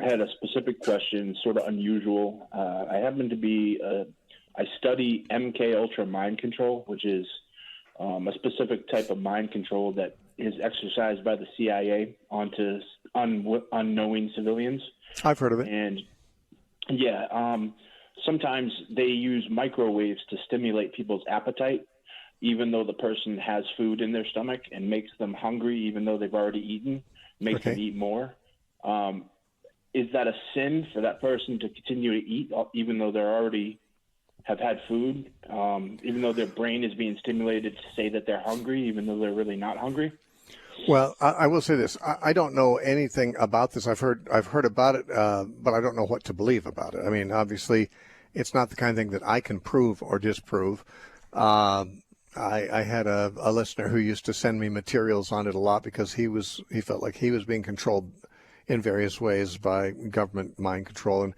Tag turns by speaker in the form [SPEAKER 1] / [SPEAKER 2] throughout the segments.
[SPEAKER 1] I had a specific question, sort of unusual. I happen to be, I study mkultra mind control, which is a specific type of mind control that is exercised by the CIA onto unknowing civilians.
[SPEAKER 2] I've heard of it.
[SPEAKER 1] And yeah, sometimes they use microwaves to stimulate people's appetite, even though the person has food in their stomach, and makes them hungry, even though they've already eaten, makes them eat more. Is that a sin for that person to continue to eat, even though they're already have had food, even though their brain is being stimulated to say that they're hungry, even though they're really not hungry?
[SPEAKER 2] Well, I will say this. I don't know anything about this. I've heard about it, but I don't know what to believe about it. I mean, obviously, it's not the kind of thing that I can prove or disprove. I had a listener who used to send me materials on it a lot because he felt like he was being controlled in various ways by government mind control. And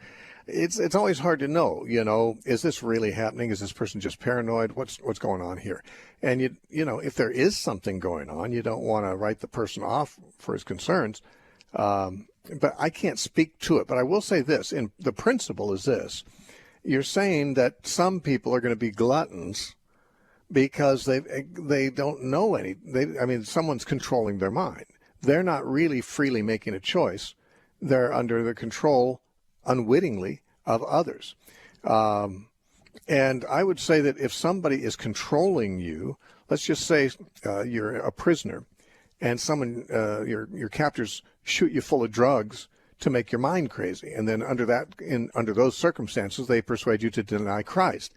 [SPEAKER 2] it's always hard to know, is this really happening? Is this person just paranoid? What's going on here? And if there is something going on, you don't want to write the person off for his concerns. But I can't speak to it. But I will say this, and the principle is this. You're saying that some people are going to be gluttons because they don't know any. Someone's controlling their mind. They're not really freely making a choice. They're under the control, unwittingly, of others. And I would say that if somebody is controlling you, let's just say you're a prisoner, and someone, your captors shoot you full of drugs to make your mind crazy, and then under those circumstances, they persuade you to deny Christ.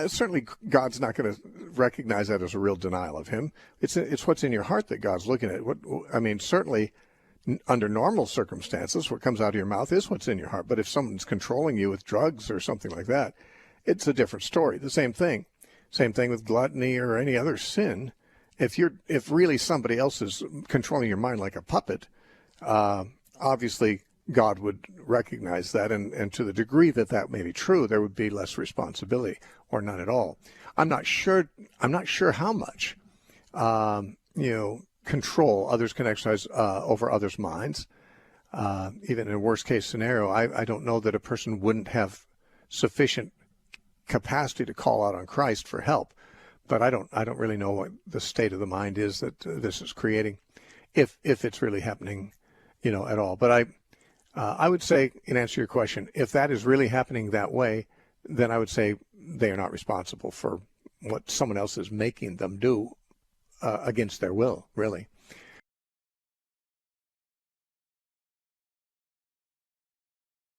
[SPEAKER 2] Certainly, God's not going to recognize that as a real denial of him. It's what's in your heart that God's looking at. Certainly, under normal circumstances, what comes out of your mouth is what's in your heart. But if someone's controlling you with drugs or something like that, it's a different story. The same thing with gluttony or any other sin. If really somebody else is controlling your mind like a puppet, obviously God would recognize that, and to the degree that may be true, there would be less responsibility or none at all. I'm not sure how much control others can exercise over others' minds. Even in a worst case scenario, I don't know that a person wouldn't have sufficient capacity to call out on Christ for help. But I don't really know what the state of the mind is that this is creating, if it's really happening, at all. But I would say, in answer to your question, if that is really happening that way, then I would say they are not responsible for what someone else is making them do against their will, really.